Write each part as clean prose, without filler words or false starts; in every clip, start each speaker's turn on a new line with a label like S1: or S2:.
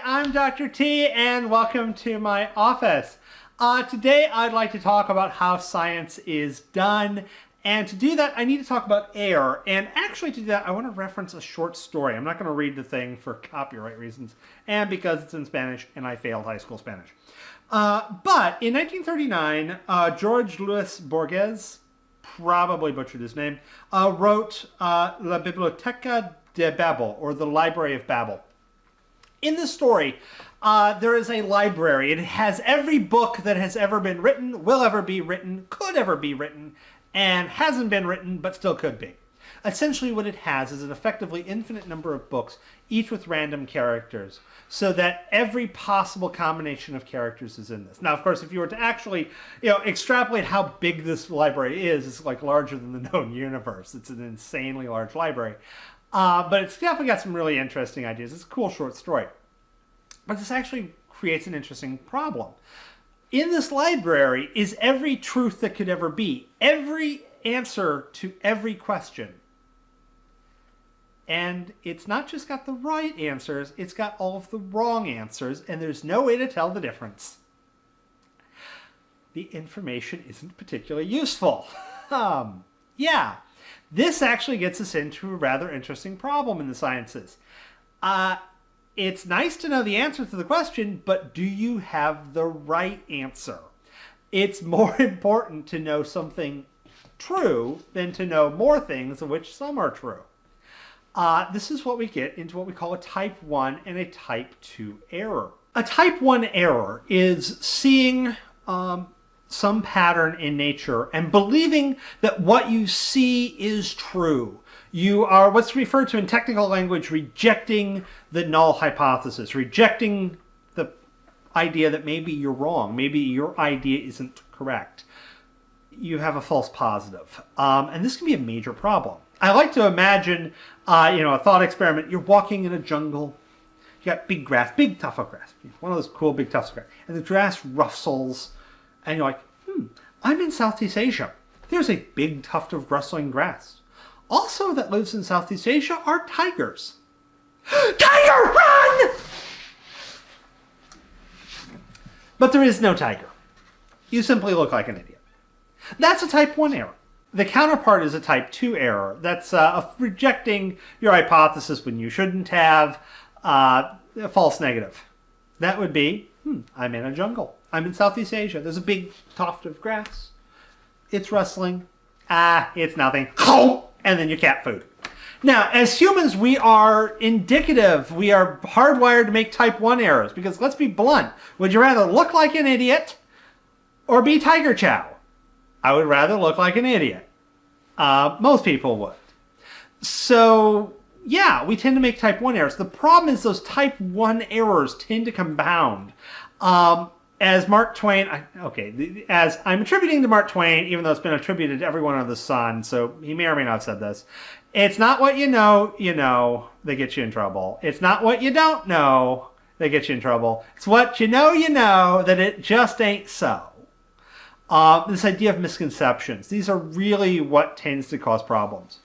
S1: I'm Dr. T and welcome to my office. Today I'd like to talk about how science is done, and to do that I need to talk about error. And actually to do that I want to reference a short story. I'm not going to read the thing for copyright reasons and because it's in Spanish and I failed high school Spanish. But in 1939, George Louis Borges, probably butchered his name, wrote La Biblioteca de Babel, or the Library of Babel. In this story, there is a library. It has every book that has ever been written, will ever be written, could ever be written, and hasn't been written, but still could be. Essentially what it has is an effectively infinite number of books, each with random characters, so that every possible combination of characters is in this. Now, of course, if you were to actually, extrapolate how big this library is, it's like larger than the known universe. It's an insanely large library. But it's definitely got some really interesting ideas. It's a cool short story. But this actually creates an interesting problem. In this library is every truth that could ever be. Every answer to every question. And it's not just got the right answers, it's got all of the wrong answers, and there's no way to tell the difference. The information isn't particularly useful. Yeah. This actually gets us into a rather interesting problem in the sciences. It's nice to know the answer to the question, but do you have the right answer? It's more important to know something true than to know more things of which some are true. This is what we get into what we call a type 1 and a type 2 error. A type 1 error is seeing some pattern in nature and believing that what you see is true. You are what's referred to in technical language rejecting the null hypothesis, rejecting the idea that maybe you're wrong, maybe your idea isn't correct. You have a false positive. And this can be a major problem. I like to imagine, a thought experiment. You're walking in a jungle. You got big grass, big tuft of grass. One of those cool big tufts of grass. And the grass rustles. And you're like, I'm in Southeast Asia. There's a big tuft of rustling grass. Also that lives in Southeast Asia are tigers. Tiger, run! But there is no tiger. You simply look like an idiot. That's a type 1 error. The counterpart is a type 2 error. That's rejecting your hypothesis when you shouldn't have, a false negative. That would be, I'm in a jungle. I'm in Southeast Asia. There's a big tuft of grass. It's rustling. It's nothing. And then your cat food. Now, as humans, we are indicative. We are hardwired to make type 1 errors. Because let's be blunt. Would you rather look like an idiot or be Tiger Chow? I would rather look like an idiot. Most people would. So, yeah, we tend to make type 1 errors. The problem is those type 1 errors tend to compound. As Mark Twain, as I'm attributing to Mark Twain, even though it's been attributed to everyone under the sun, so he may or may not have said this, it's not what you know, that gets you in trouble. It's not what you don't know that gets you in trouble. It's what you know, that it just ain't so. This idea of misconceptions, these are really what tends to cause problems.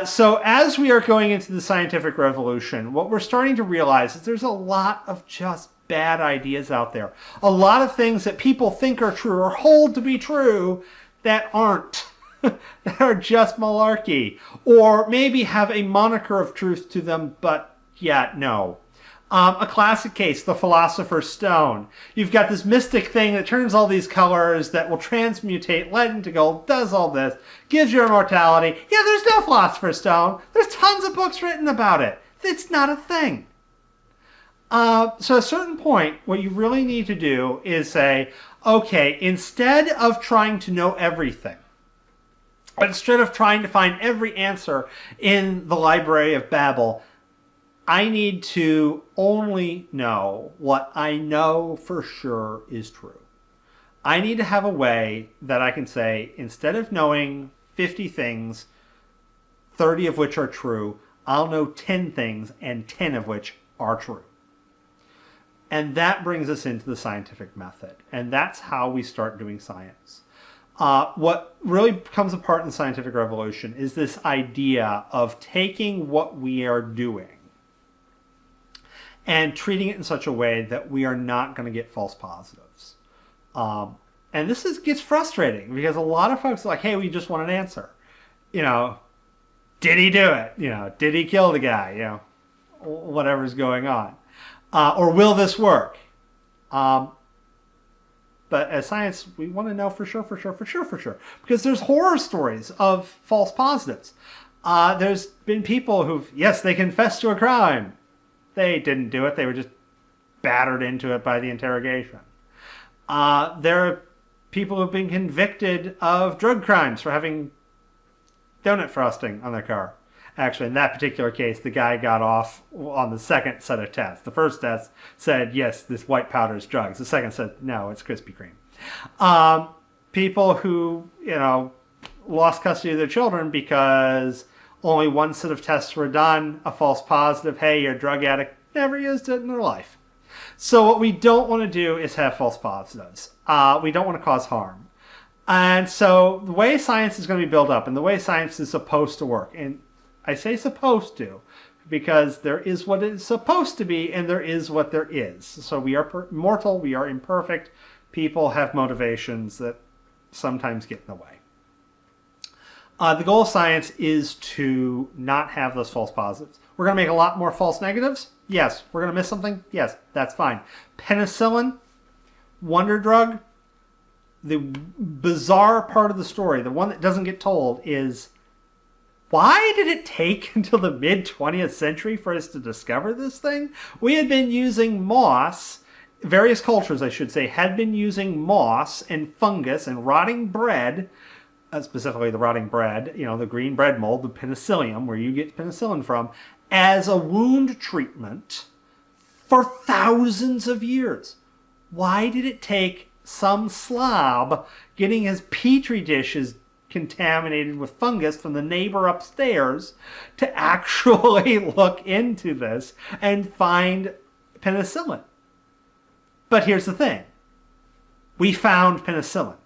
S1: So as we are going into the scientific revolution, what we're starting to realize is there's a lot of just bad ideas out there. A lot of things that people think are true or hold to be true that aren't. That are just malarkey. Or maybe have a moniker of truth to them, but yeah, no. A classic case, the Philosopher's Stone. You've got this mystic thing that turns all these colors that will transmutate lead into gold, does all this, gives you immortality. Yeah, there's no Philosopher's Stone. There's tons of books written about it. It's not a thing. So at a certain point, what you really need to do is say, okay, instead of trying to know everything, instead of trying to find every answer in the Library of Babel, I need to only know what I know for sure is true. I need to have a way that I can say, instead of knowing 50 things, 30 of which are true, I'll know 10 things and 10 of which are true. And that brings us into the scientific method. And that's how we start doing science. What really comes apart in the scientific revolution is this idea of taking what we are doing and treating it in such a way that we are not going to get false positives. And this gets frustrating because a lot of folks are like, hey, we just want an answer. You know, did he do it? You know, did he kill the guy? You know, whatever's going on. Or will this work? But as science, we want to know for sure. Because there's horror stories of false positives. There's been people who've, yes, they confessed to a crime. They didn't do it. They were just battered into it by the interrogation. There are people who've been convicted of drug crimes for having donut frosting on their car. Actually, in that particular case, the guy got off on the second set of tests. The first test said, yes, this white powder is drugs. The second said, no, it's Krispy Kreme. People who, you know, lost custody of their children because only one set of tests were done, a false positive, hey, you're a drug addict, never used it in their life. So what we don't want to do is have false positives. We don't want to cause harm. And so the way science is going to be built up and the way science is supposed to work, and I say supposed to because there is what it's supposed to be and there is what there is. So we are mortal, we are imperfect. People have motivations that sometimes get in the way. The goal of science is to not have those false positives. We're going to make a lot more false negatives. Yes. We're going to miss something. Yes, that's fine. Penicillin, wonder drug. The bizarre part of the story, the one that doesn't get told, is why did it take until the mid-20th century for us to discover this thing? We had been using moss, various cultures, I should say, had been using moss and fungus and rotting bread, specifically the rotting bread, you know, the green bread mold, the penicillium, where you get penicillin from, as a wound treatment for thousands of years. Why did it take some slob getting his petri dishes contaminated with fungus from the neighbor upstairs to actually look into this and find penicillin? But here's the thing. We found penicillin.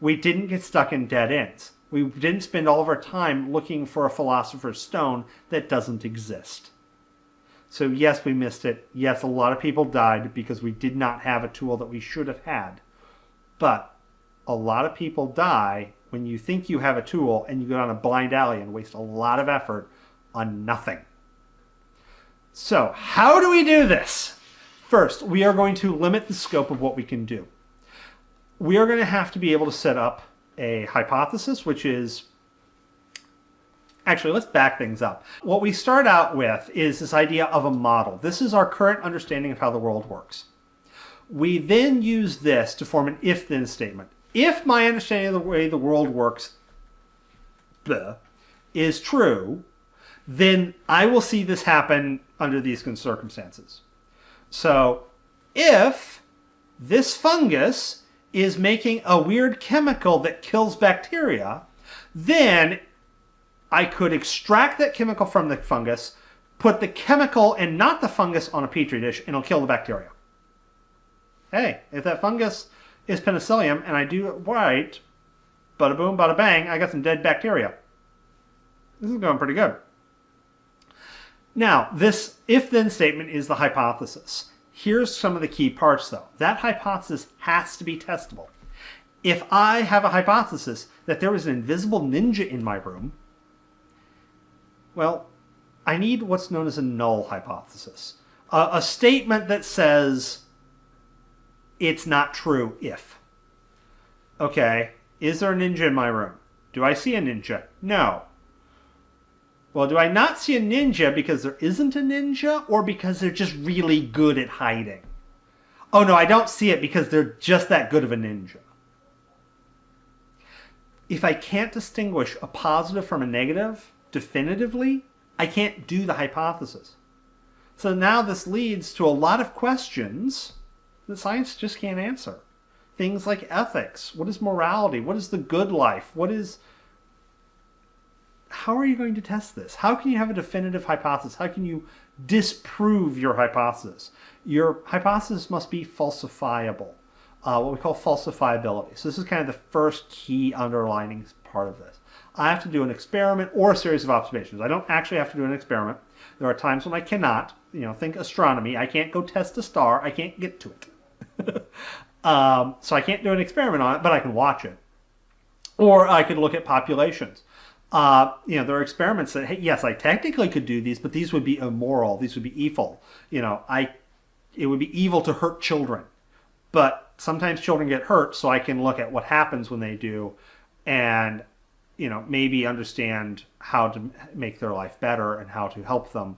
S1: We didn't get stuck in dead ends. We didn't spend all of our time looking for a philosopher's stone that doesn't exist. So yes, we missed it. Yes, a lot of people died because we did not have a tool that we should have had. But a lot of people die when you think you have a tool and you go down a blind alley and waste a lot of effort on nothing. So how do we do this? First, we are going to limit the scope of what we can do. We are going to have to be able to set up a hypothesis, which is... Actually, let's back things up. What we start out with is this idea of a model. This is our current understanding of how the world works. We then use this to form an if-then statement. If my understanding of the way the world works is true, then I will see this happen under these circumstances. So if this fungus is making a weird chemical that kills bacteria, then I could extract that chemical from the fungus, put the chemical and not the fungus on a petri dish, and it'll kill the bacteria. Hey, if that fungus is penicillium and I do it right, bada boom, bada bang, I got some dead bacteria. This is going pretty good. Now, this if-then statement is the hypothesis. Here's some of the key parts, though. That hypothesis has to be testable. If I have a hypothesis that there was an invisible ninja in my room, well, I need what's known as a null hypothesis. A statement that says it's not true if. Okay, is there a ninja in my room? Do I see a ninja? No. Well, do I not see a ninja because there isn't a ninja or because they're just really good at hiding? Oh no, I don't see it because they're just that good of a ninja. If I can't distinguish a positive from a negative definitively, I can't do the hypothesis. So now this leads to a lot of questions that science just can't answer. Things like ethics. What is morality? What is the good life? How are you going to test this? How can you have a definitive hypothesis? How can you disprove your hypothesis? Your hypothesis must be falsifiable, what we call falsifiability. So this is kind of the first key underlining part of this. I have to do an experiment or a series of observations. I don't actually have to do an experiment. There are times when I cannot. think astronomy. I can't go test a star. I can't get to it. So I can't do an experiment on it, but I can watch it. Or I could look at populations. There are experiments that, hey, yes, I technically could do these, but these would be immoral. These would be evil. It would be evil to hurt children. But sometimes children get hurt, so I can look at what happens when they do and, maybe understand how to make their life better and how to help them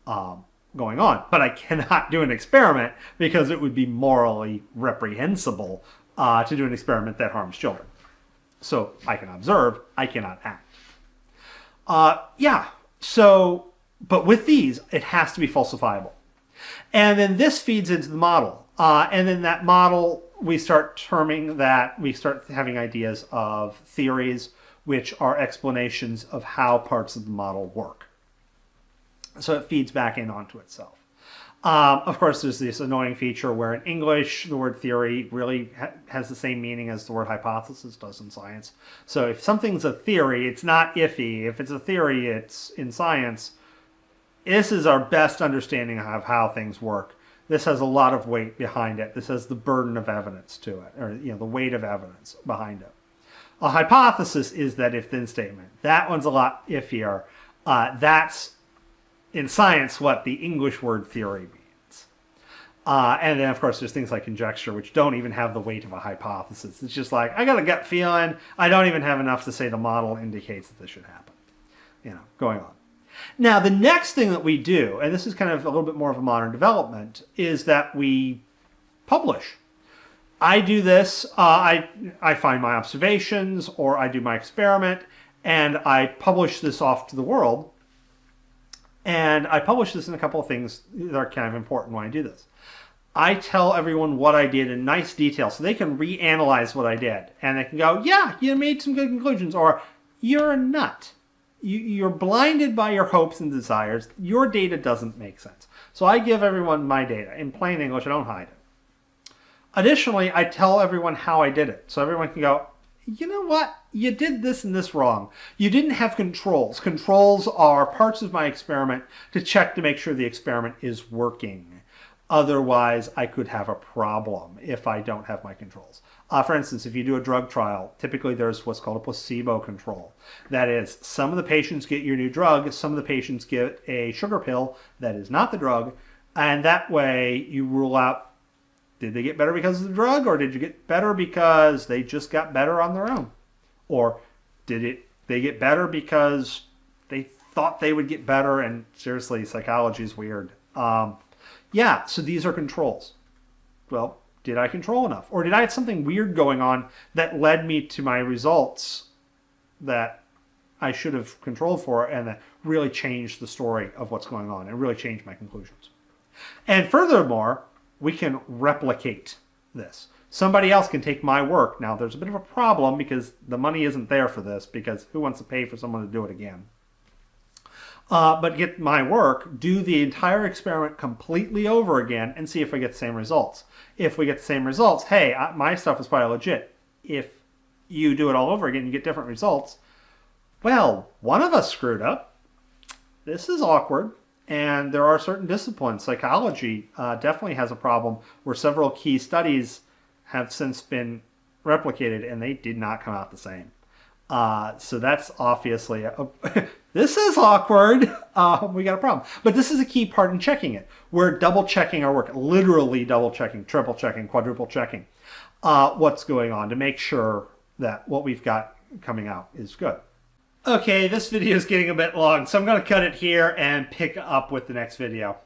S1: going on. But I cannot do an experiment because it would be morally reprehensible to do an experiment that harms children. So I can observe, I cannot act. But with these, it has to be falsifiable. And then this feeds into the model. And then that model, we start having ideas of theories, which are explanations of how parts of the model work. So it feeds back in onto itself. Of course, there's this annoying feature where in English, the word theory really has the same meaning as the word hypothesis does in science. So if something's a theory, it's not iffy. If it's a theory, it's in science. This is our best understanding of how things work. This has a lot of weight behind it. This has the burden of evidence to it, or the weight of evidence behind it. A hypothesis is that if-then statement. That one's a lot iffier. That's in science what the English word theory means. And then, of course, there's things like conjecture, which don't even have the weight of a hypothesis. It's just like, I got a gut feeling. I don't even have enough to say the model indicates that this should happen. Going on. Now, the next thing that we do, and this is kind of a little bit more of a modern development, is that we publish. I do this. I find my observations, or I do my experiment, and I publish this off to the world. And I publish this in a couple of things that are kind of important when I do this. I tell everyone what I did in nice detail so they can reanalyze what I did. And they can go, yeah, you made some good conclusions, or you're a nut. You're blinded by your hopes and desires. Your data doesn't make sense. So I give everyone my data. In plain English, I don't hide it. Additionally, I tell everyone how I did it. So everyone can go, you know what? You did this and this wrong. You didn't have controls. Controls are parts of my experiment to check to make sure the experiment is working. Otherwise, I could have a problem if I don't have my controls. For instance, if you do a drug trial, typically there's what's called a placebo control. That is, some of the patients get your new drug, some of the patients get a sugar pill that is not the drug, and that way you rule out, did they get better because of the drug, or did you get better because they just got better on their own? Or did they get better because they thought they would get better, and seriously, psychology is weird. So these are controls. Well, did I control enough? Or did I have something weird going on that led me to my results that I should have controlled for and that really changed the story of what's going on and really changed my conclusions? And furthermore, we can replicate this. Somebody else can take my work. Now, there's a bit of a problem because the money isn't there for this, because who wants to pay for someone to do it again? But get my work, do the entire experiment completely over again, and see if we get the same results. If we get the same results, hey, my stuff is probably legit. If you do it all over again, you get different results. Well, one of us screwed up. This is awkward. And there are certain disciplines, psychology definitely has a problem, where several key studies have since been replicated and they did not come out the same. So that's obviously, this is awkward. We got a problem. But this is a key part in checking it. We're double checking our work, literally double checking, triple checking, quadruple checking what's going on to make sure that what we've got coming out is good. Okay, this video is getting a bit long, so I'm going to cut it here and pick up with the next video.